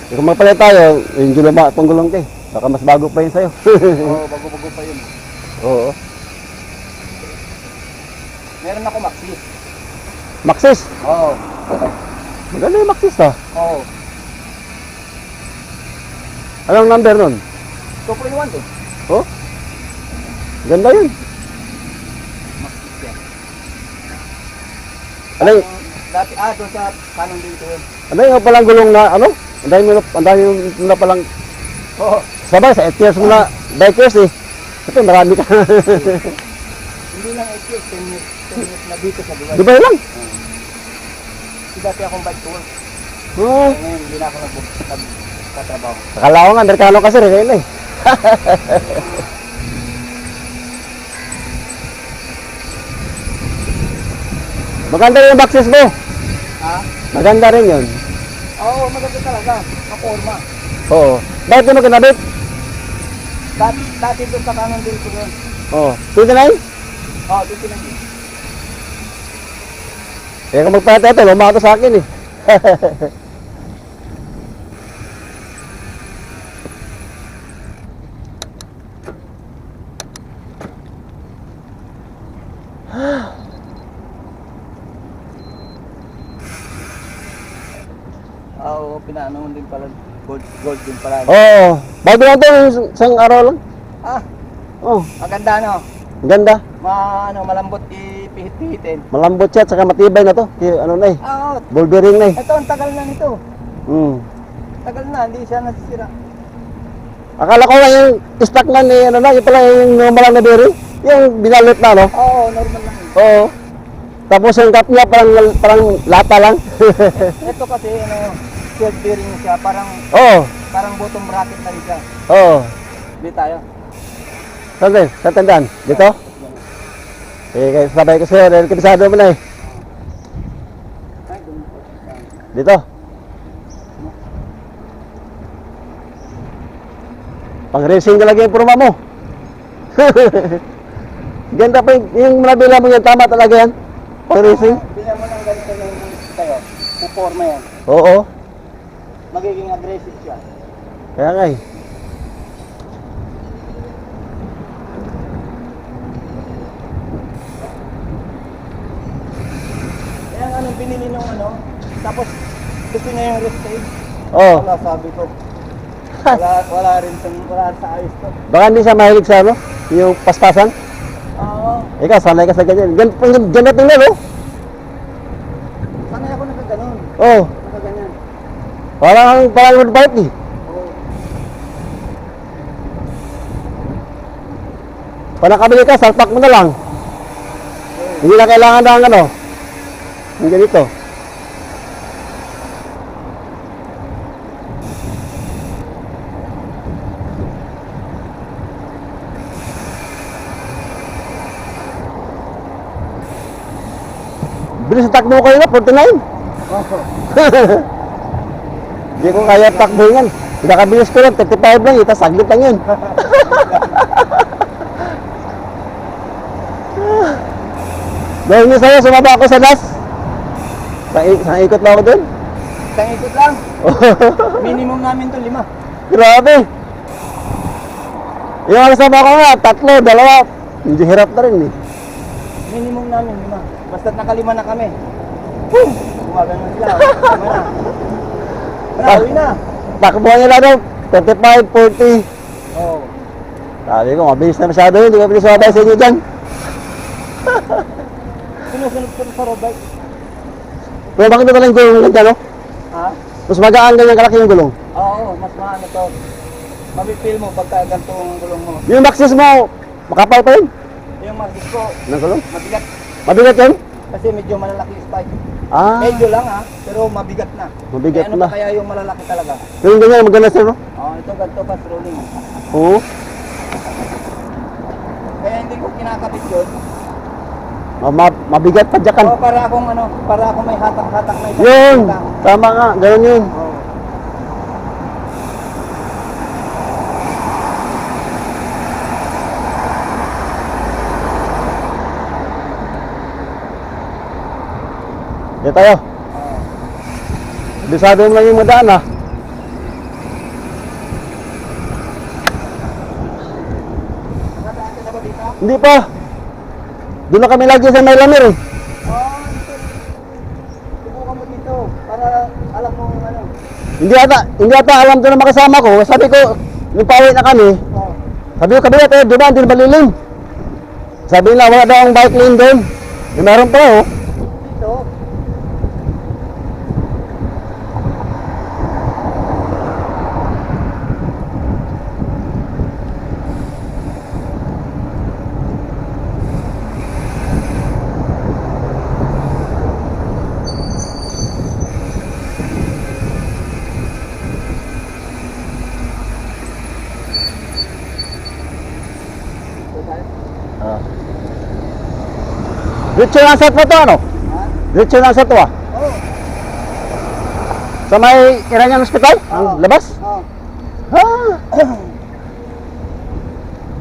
Kung magpalit tayo, yung julama at panggulong ka eh. Baka mas bago pa yun sa'yo. Oo, bago-bago pa yun. Oo. Meron ako Maxis. Maxis. Oo. Maganda yung Maxis ah. Oo. Anong number nun? 2.1 eh. Oh? Ganda yun. Maxis yan. Ano yung, Dati, doon sa kanong dito yun. ano yung palang gulong na, ano? Ang dami mo na palang, Oo. sabay, sa 8 years mo na, bikers eh. Ito, marami ka. Hindi lang 8 years, 10 years na dito sa Dubai. Dubai lang. Kasi dati akong bike to work. Oo. Ngayon, hindi na ako nagtatrabaho. Akala ko nga, Amerikano kasi rin ngayon eh. Maganda rin yung boxes mo. Ha? Maganda rin yun. Oo, maganda talaga. Maporma. Oo. Bakit mo kinabit? Dati doon sa kanong dito yun. Oo. 29? Oo, dito lang yun. Kaya kung magpahit ito, lumato sa akin eh. Oo, pinaano mo din pala. Gold din pala. Oo. Bago lang ito, isang araw lang. Ah, Oo. maganda no. Ang ganda. Malambot ipihit-pihitin. Malambot siya at saka matibay na to. Kaya ano na eh. Oo, Ball bearing na eh. ito ang tagal na nito. Tagal na, hindi siya nasisira. Akala ko nga yung stock na ni ano na, yung pala yung normal na bearing. Yung binalit na no. Oo, normal lang yun. Oo. Tapos yung cap niya parang lata lang. Ito kasi, shield bearing siya, Oo. parang bottom bracket na rin siya. Oo. Hindi tayo. Saan din? Saan tandaan? Dito? Eh, sabay ko sa'yo. Dahil kabisado mo na eh. Ay, ganun po. Dito. Pang racing talaga yung purma mo. Ganda pa yung nabila mo yan. Tama talaga yan. Pang racing. Bila mo ng ganito yung tayo, puporma yan. Oo. Magiging aggressive siya. Kaya nga eh. Kaya nga nung binili nung tapos gusto niya yung rest stage. Oo. Wala, sabi ko. Wala rin sa ayos to. Baka hindi siya mahilig sa ano? Yung paspasan. Oo. Ikaw, sanay ka sa ganyan. Ganda tingnan oh. Sanay ako nagkaganon. Oo. Nagkaganyan. Parang road bike eh. Oo. Pag nakabili ka, salpak mo na lang. Hindi na kailangan ng ano. Yung ganito. Bilis sa takbo ko yun, 49. Hindi ko kaya takbo yan. Pinakabilis ko lang, 35 lang, itas saglit lang yun. Dahil niyo sa'yo, sumaba ako sa das. Sang ikot lang ako dun. Isang ikot lang. Minimum namin to 5. Grabe. Yung kasama ko nga, 3, 2. Hindi hirap na rin eh. Minimum namin 5. Basta't nakalima na kami. Boom! Gumagano sila. Tama na. Uwi na. Takbuhan nila daw, 35, 40. Oo. Sabi ko, mabilis na masyado yun. Hindi ka bilis sumabay sa inyo dyan. Sinusunod ko sa road bike. Pero bakit ba talang gulong ganda, no? Ha? Mas magaan ganyan kalaki yung gulong. Oo, mas maano to. Mapipil mo pagka gantong gulong mo. Yung Maxis mo, makapal pa yun. Yung Maxis ko, Ng gulong? mabigat. Mabigat yun? Kasi medyo malalaki yung spike. Ah, Medyo lang pero mabigat na. mabigat Ano na. pa kaya yung malalaki talaga? Yung ganyan, maganda sir, no? Oo, ito ganito fast rolling. Oo. Kaya hindi ko kinakapit yun. Mabigat pa dyan. Oo, para akong may hatak-hatak na isang Yun, lang. tama nga, ganun yun. Oo. Dito tayo. Bisado mo lang yung madaan, ha? Hindi pa. Doon na kami lagi sa Maylamer eh. Subukan mo dito para alam mo ano. Hindi ata alam doon na makasama ko. Sabi ko, nung pauwi na kami, Oh. sabi ko kabila tayo, diba, hindi na malilim. Sabi nila, wala daw ang bike lane doon. Eh, meron pa oh. Dito. Diretso lang sa to ano? Ha? Diretso lang sa to ah. Oh. Sa may Iranyan Hospital? Oo. Ang labas? Oh. Ah.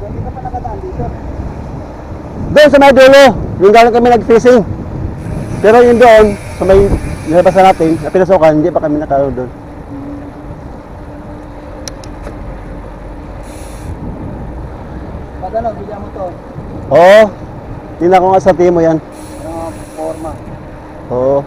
Hindi ka pa nakadaan dito. Doon sa may dulo, yung galing kami nag-fishing. Pero yung doon, sa may nilabasan natin, na pinasukan, hindi pa kami nakalo doon. Pag ano, bigyan mo to. Oo. Tingnan ko nga sa timo yan. Forma. Oo.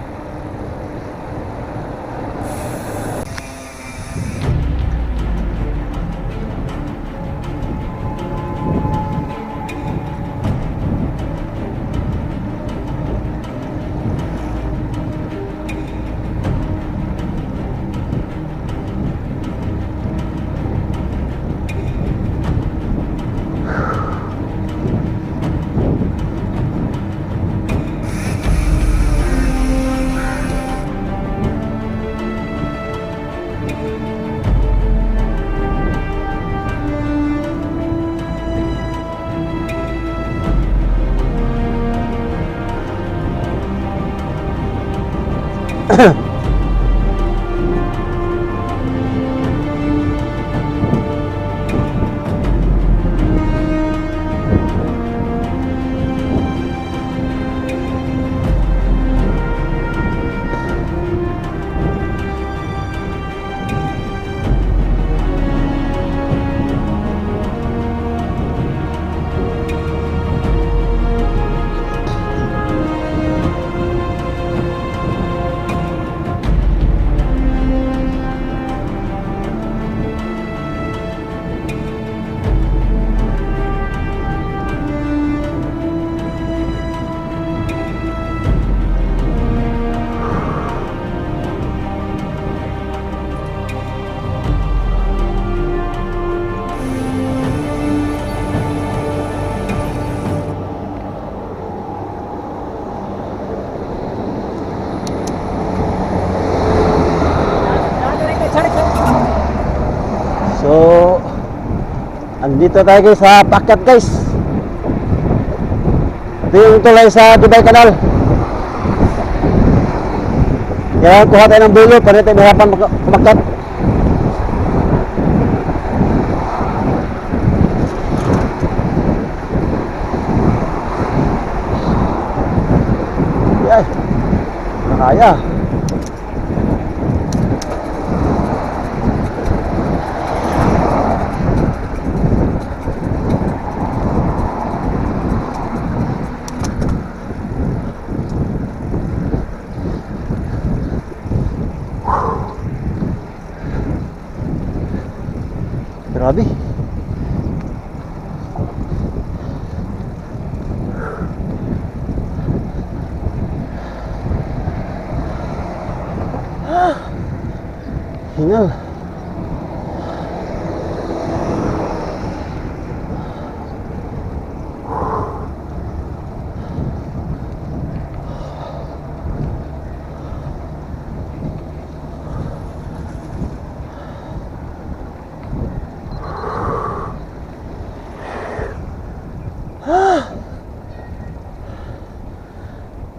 So, andito tayo guys sa Pakyat guys. Ito yung tulay sa Dubai Canal. Kaya kuha tayo ng bulo para tayo mahirapan kumakyat. Ay, nakaya. Grabe. Hingal.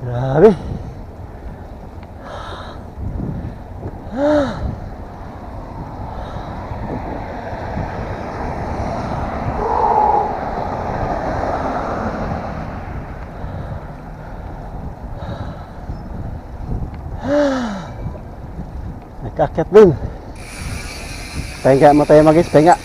Grabe. Nagkakit din. Pahinga mo tayo magis, pahinga.